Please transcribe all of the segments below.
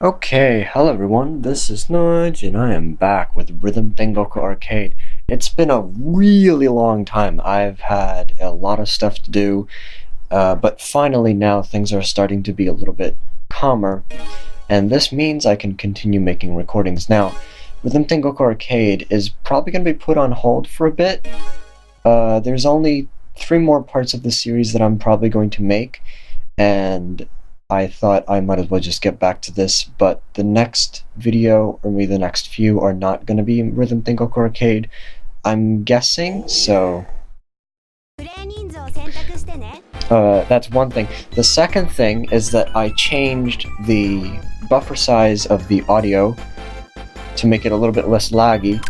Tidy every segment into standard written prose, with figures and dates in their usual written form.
Okay, hello everyone, this is Nudge, and I am back with Rhythm Tengoku Arcade. It's been a really long time. I've had a lot of stuff to do, but finally now things are starting to be a little bit calmer, and this means I can continue making recordings. Now, Rhythm Tengoku Arcade is probably going to be put on hold for a bit. There's only 3 more parts of the series that I'm probably going to make, and I thought I might as well just get back to this, but the next video, or maybe the next few, are not going to be Rhythm Tengoku Arcade, I'm guessing, so that's one thing. The second thing is that I changed the buffer size of the audio to make it a little bit less laggy.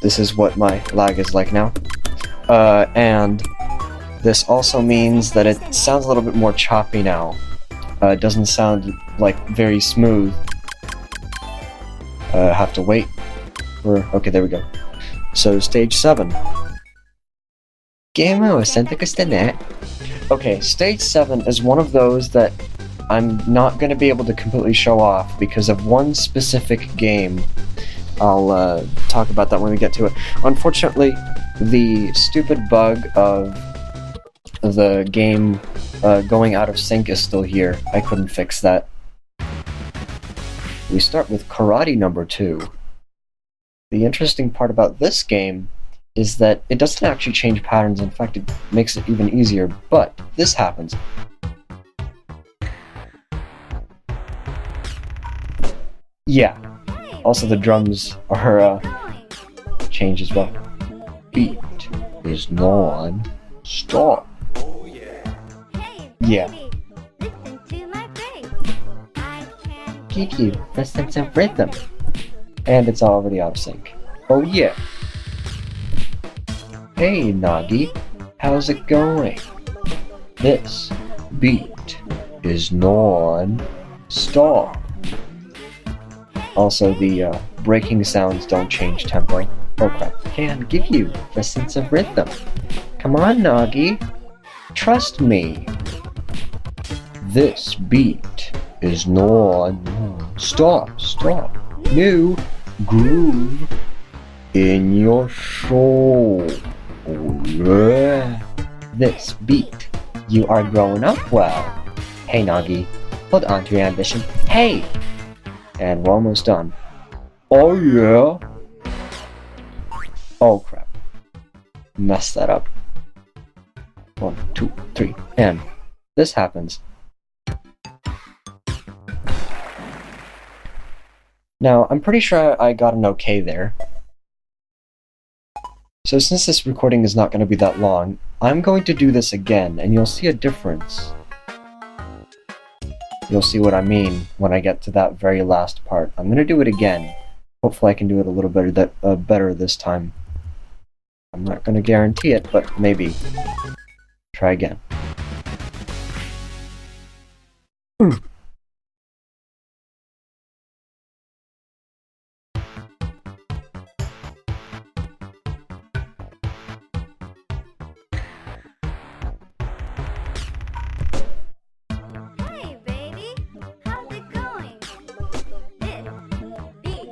This is what my lag is like now. And this also means that it sounds a little bit more choppy now. It doesn't sound like very smooth. Have to wait for... Okay, there we go. So, stage 7. Okay, stage 7 is one of those that I'm not going to be able to completely show off because of one specific game. I'll talk about that when we get to it. Unfortunately, the stupid bug of the game going out of sync is still here. I couldn't fix that. We start with Karate number 2. The interesting part about this game is that it doesn't actually change patterns. In fact, it makes it even easier, but this happens. Yeah. Also, the drums are changed as well. Beat is non-stop. Yeah. Give you the sense of rhythm. And it's already out of sync. Oh yeah. Hey Nagi, how's it going? This beat is non-stop. Also, the breaking sounds don't change tempo. Oh crap. Can give you the sense of rhythm. Come on, Nagi. Trust me. This beat is non-stop. New groove in your soul. Oh, yeah. This beat. You are growing up well. Hey, Nagi. Hold on to your ambition. Hey! And we're almost done. Oh, yeah. Oh, crap. Messed that up. 1, 2, 3, and this happens. Now, I'm pretty sure I got an okay there. So since this recording is not going to be that long, I'm going to do this again, and you'll see a difference. You'll see what I mean when I get to that very last part. I'm going to do it again. Hopefully I can do it a little better this time. I'm not going to guarantee it, but maybe. Try again. Hey baby, how's it going? This beat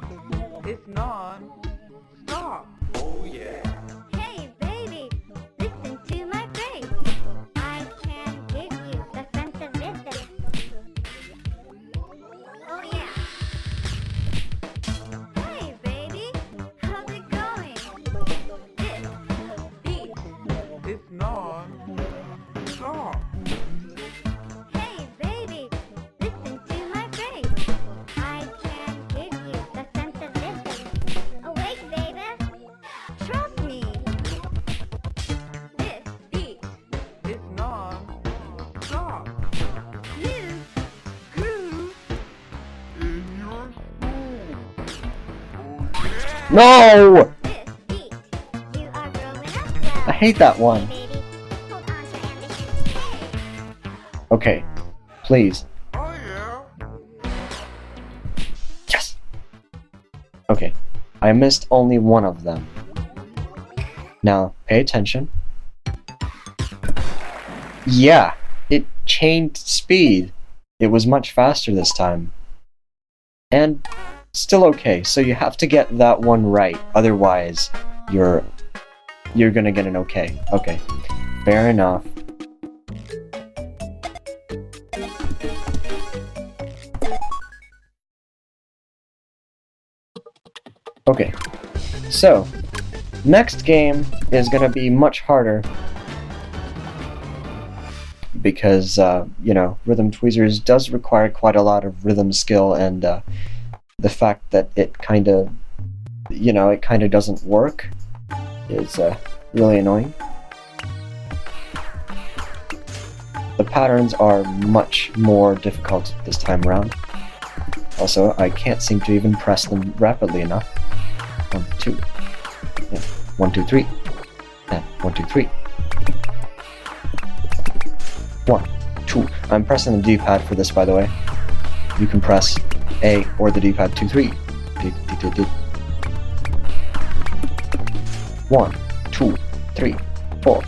is non-stop. Oh yeah. Hey baby, listen to my bass. I can give you the sense of rhythm. Oh yeah. Hey baby, how's it going? This beat is non-stop. Hey baby, listen to my bass. I can give you the sense of rhythm. Awake baby, trust me. This beat is non-stop. New groove in your soul. No! This beat, you are growing up well. I hate that one. Hey baby, hold on to your ambition. Hey. Okay, please. Oh yeah. Yes! Okay, I missed only one of them. Now, pay attention. Yeah, it changed speed. It was much faster this time. And still okay, so you have to get that one right, otherwise you're gonna get an okay. Okay, fair enough. Okay, so next game is gonna be much harder because, you know, Rhythm Tweezers does require quite a lot of rhythm skill, and the fact that it kind of, you know, it kind of doesn't work is really annoying. The patterns are much more difficult this time around. Also, I can't seem to even press them rapidly enough. 1, 2. Yeah. 1, 2, 3. And 1, 2, 3. 1, 2. I'm pressing the D-pad for this, by the way. You can press A or the D-pad 2, 3. 1, 2, 3, 4.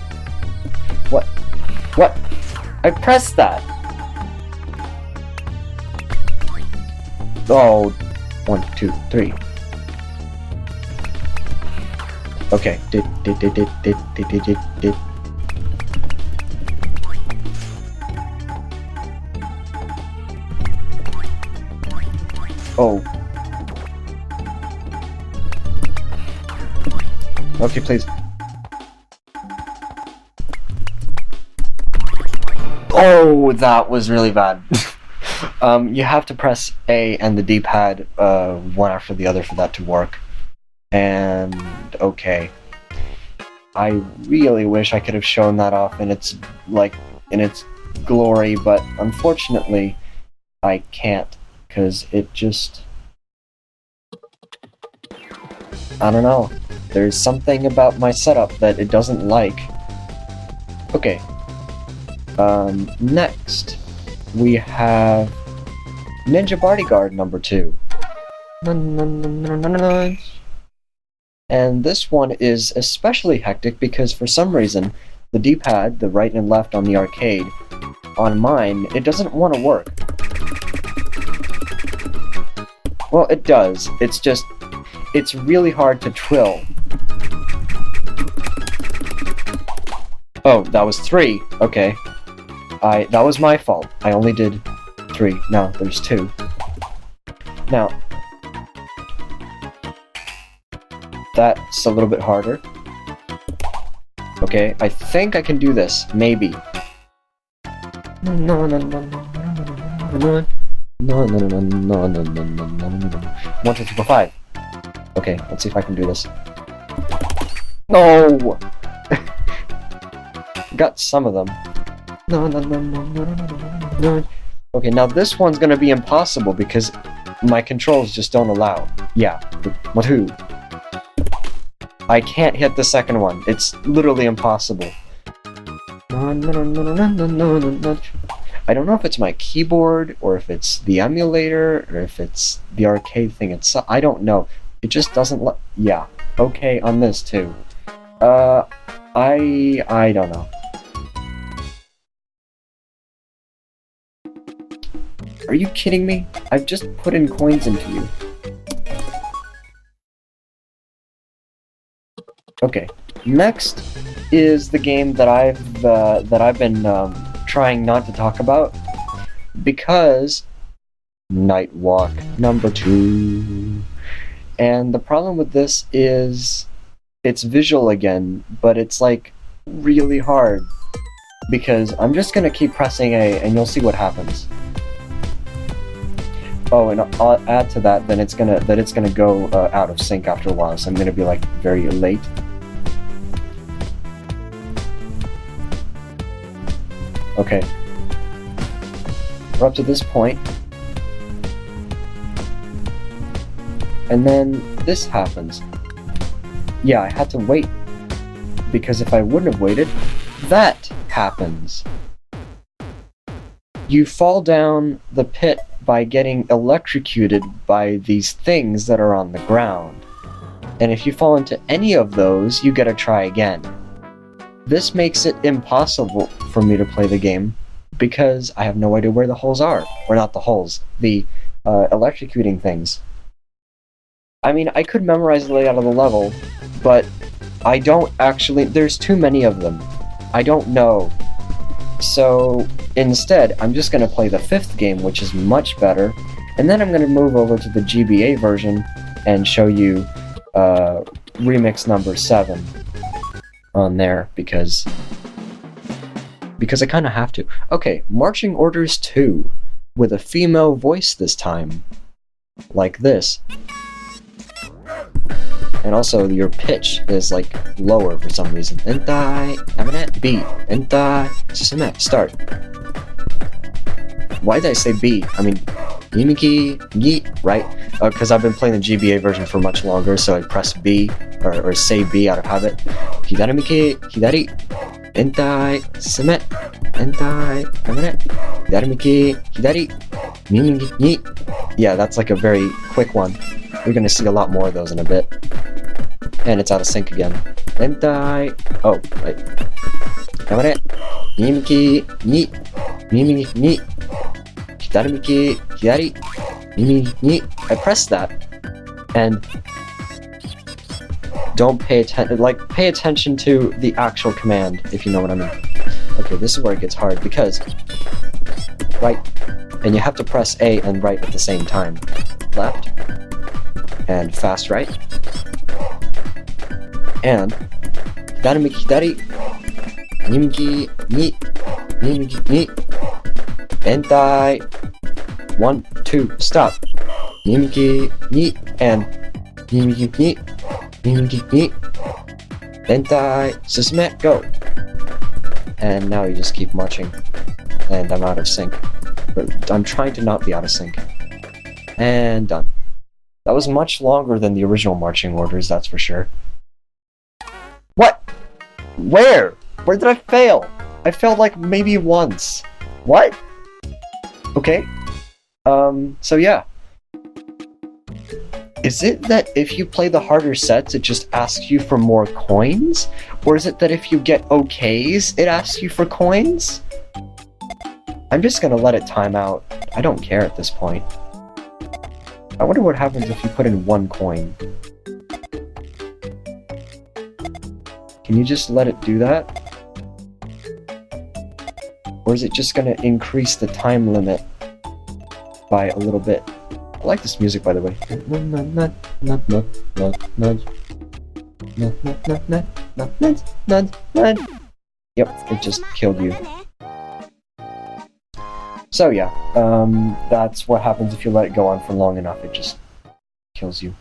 What? What? I pressed that! Oh, 1, 2, 3. Okay. Did. Oh. Okay, please. Oh, that was really bad. You have to press A and the D-pad one after the other for that to work. And okay. I really wish I could have shown that off in its glory, but unfortunately I can't, because it just, I don't know. There's something about my setup that it doesn't like. Okay. Next we have Ninja Bodyguard number 2. And this one is especially hectic because for some reason the D-pad, the right and left on the arcade, on mine, it doesn't want to work. Well, it does. It's just, it's really hard to twill. Oh, that was 3. Okay. That was my fault. I only did 3. Now, there's 2. Now, that's a little bit harder. Okay, I think I can do this. Maybe. No. 1, 2, 3, 4, 5. Okay, let's see if I can do this. No! Got some of them. Okay, now this one's gonna be impossible because my controls just don't allow. Yeah, 1, 2. I can't hit the second one. It's literally impossible. I don't know if it's my keyboard, or if it's the emulator, or if it's the arcade thing itself. I don't know. It just doesn't let... Yeah. Okay, on this too. I don't know. Are you kidding me? I've just put in coins into you. Okay, next is the game that I've been trying not to talk about because Night Walk number 2. And the problem with this is it's visual again, but it's like really hard because I'm just gonna keep pressing A and you'll see what happens. Oh, and I'll add to that, then it's gonna go out of sync after a while, so I'm gonna be like very late. Okay. We're up to this point. And then this happens. Yeah, I had to wait. Because if I wouldn't have waited, that happens. You fall down the pit by getting electrocuted by these things that are on the ground. And if you fall into any of those, you gotta try again. This makes it impossible for me to play the game because I have no idea where the holes are. Or not the holes, the electrocuting things. I mean, I could memorize the layout of the level, but I don't actually... There's too many of them. I don't know. So, instead, I'm just going to play the 5th game, which is much better, and then I'm going to move over to the GBA version and show you remix number 7 on there, because I kind of have to. Okay, Marching Orders 2, with a female voice this time, like this. And also, your pitch is, like, lower for some reason. Entai, Aminet, B. Entai, Susume, start. Why did I say B? I mean, Yimiki, Yeet, right? Because I've been playing the GBA version for much longer, so I press B, or say B out of habit. Hidarimiki, Hidari, Entai, Susume, Entai, Aminet, Hidarimiki, Hidari, Yimiki, Yeet. Yeah, that's like a very quick one. You're gonna see a lot more of those in a bit. And it's out of sync again. Entai. Oh, right. Gamare. Mimiki. Ni. Mimiki. Ni. Hidarimiki. Hidari. Mimiki. Ni. I pressed that. And don't pay attention. Like, pay attention to the actual command, if you know what I mean. Okay, this is where it gets hard because. Right. And you have to press A and right at the same time. Left. And fast right. And Hidarimiki Hidari, Nimiki Ni, Nimiki Ni, Entai, 1, 2, stop. Nimiki Ni, and Nimiki Ni, Nimiki Ni, Entai, Susume, go. And now you just keep marching. And I'm out of sync. But I'm trying to not be out of sync. And done. That was much longer than the original marching orders, that's for sure. What? Where? Where did I fail? I failed like maybe once. What? Okay. So yeah. Is it that if you play the harder sets, it just asks you for more coins? Or is it that if you get OKs, it asks you for coins? I'm just gonna let it time out. I don't care at this point. I wonder what happens if you put in 1 coin. Can you just let it do that? Or is it just gonna increase the time limit by a little bit? I like this music, by the way. Yep, it just killed you. So yeah, that's what happens if you let it go on for long enough. It just kills you.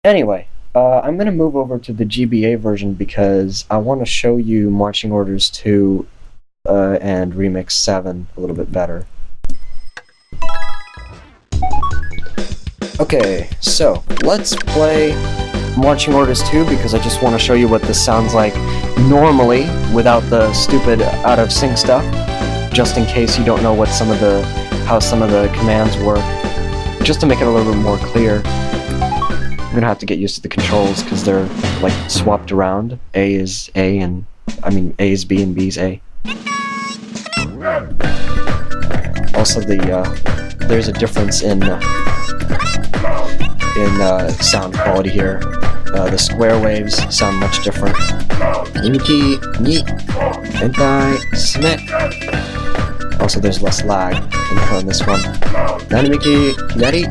Anyway, I'm going to move over to the GBA version because I want to show you Marching Orders 2 and Remix 7 a little bit better. Okay, so let's play Marching Orders 2 because I just want to show you what this sounds like normally without the stupid out of sync stuff. Just in case you don't know what how some of the commands work, just to make it a little bit more clear. I'm gonna have to get used to the controls because they're like swapped around. A is A and A is B and B is A. Also, there's a difference in sound quality here. The square waves sound much different. Nimiki, ni, entai, susume. Also, there's less lag on this one. Narimiki, hidari,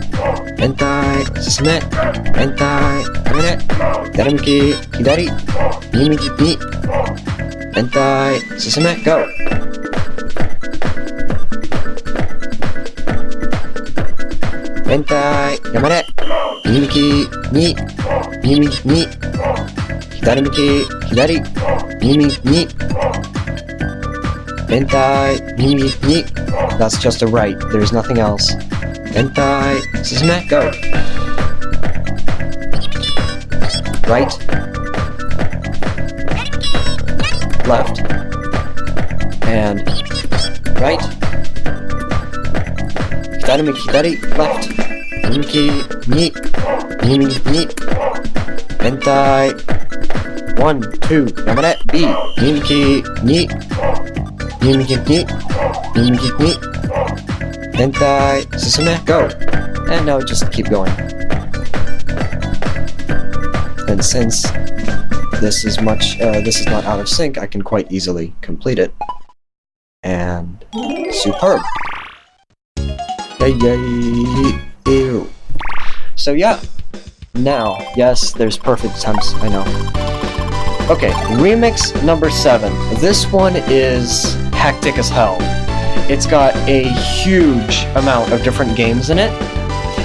entai, susume, entai, amine, narimiki, hidari, nimiki, ni, entai, susume, go! Entai, yamane, nimiki, ni, nimiki, ni, hidarimiki, hidari, nimiki, ni, entai, nimiki, ni. That's just a right. There's nothing else. Entai, susume, go. Right. Left. And right. Hidarimiki, hidari, left. Nimiki, ni. Nimiki, ni. Entai. 1, 2, yamane, B. Nimiki, ni. Mimikiki, Mimikiki, Hentai, Susume, go! And now just keep going. And since this is not out of sync, I can quite easily complete it. And superb. Yay, yay, ew. So yeah, now, yes, there's perfect attempts, I know. Okay, remix number 7. This one is hectic as hell. It's got a huge amount of different games in it.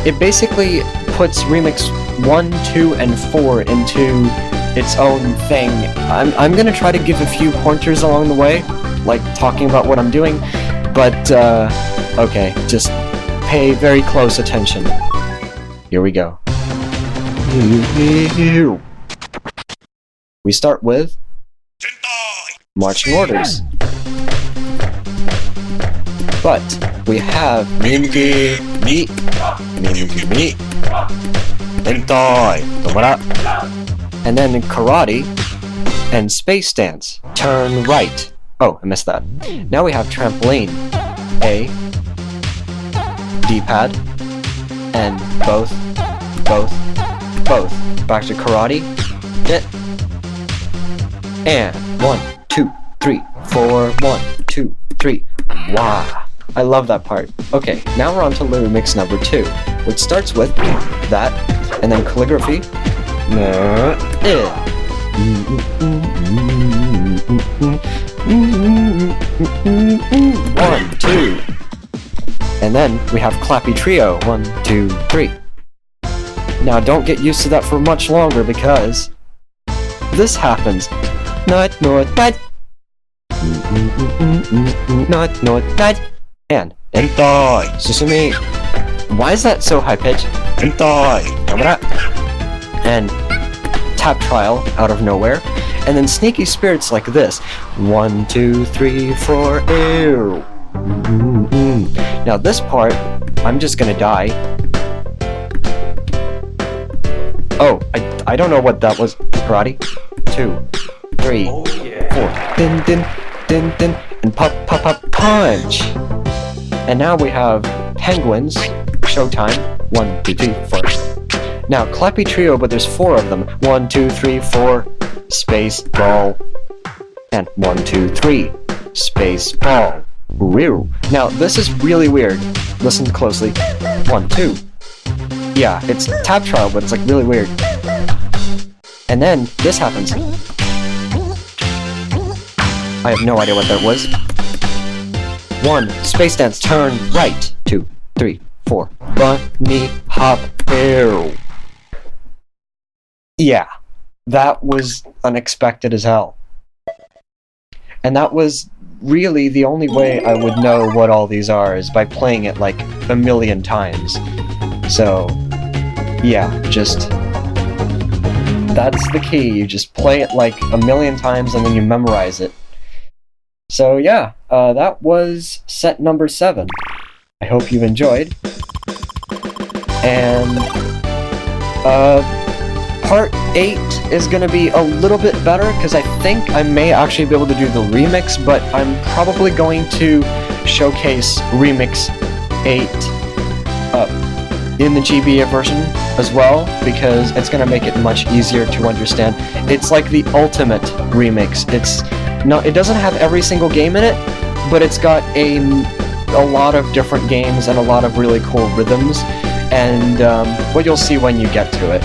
It basically puts remix 1, 2, and 4 into its own thing. I'm gonna try to give a few pointers along the way, like talking about what I'm doing, but okay, just pay very close attention. Here we go. We start with marching orders. But we have Mimiki Mi, Mimiki Mi, Hentai, Tomara, and then karate and space dance. Turn right. Oh, I missed that. Now we have trampoline. A, D-pad, and both. Back to karate. And 1, 2, 3, 4, 1, 2, 3. Wow. I love that part. Okay, now we're on to remix number 2, which starts with that, and then calligraphy. 1, 2. And then we have clappy trio. 1, 2, 3. Now don't get used to that for much longer because this happens. Not, that. Not, that. And Hentai, Susume. Why is that so high pitched? Hentai, Tomara. And tap trial out of nowhere. And then sneaky spirits like this. 1, 2, 3, 4, ew. Now this part, I'm just gonna die. Oh, I don't know what that was. Karate. 2, 3, 4. Din, din, din, din. And pop, pop, pop, punch. And now we have penguins. Showtime. 1, 2, 3, 4. Now clappy trio, but there's 4 of them. 1, 2, 3, 4. Space ball. And 1, 2, 3. Space ball. Real. Now this is really weird. Listen closely. 1, 2. Yeah, it's tap trial, but it's like really weird. And then this happens. I have no idea what that was. 1. Space dance. Turn right. 2, 3, 4. Bunny hop. Ew. Yeah, that was unexpected as hell. And that was really the only way I would know what all these are is by playing it like a million times. So, yeah, just that's the key. You just play it like a million times and then you memorize it. So yeah, that was set number 7. I hope you enjoyed. And part 8 is going to be a little bit better because I think I may actually be able to do the remix, but I'm probably going to showcase remix 8 in the GBA version as well, because it's going to make it much easier to understand. It's like the ultimate remix. It doesn't have every single game in it, but it's got a lot of different games and a lot of really cool rhythms, and what you'll see when you get to it,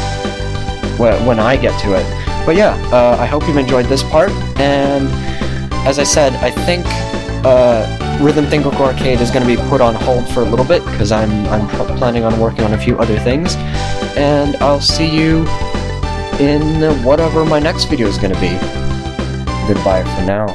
when I get to it. But yeah, I hope you've enjoyed this part, and as I said, I think Rhythm Tengoku Arcade is going to be put on hold for a little bit because I'm planning on working on a few other things, and I'll see you in whatever my next video is going to be. Goodbye for now.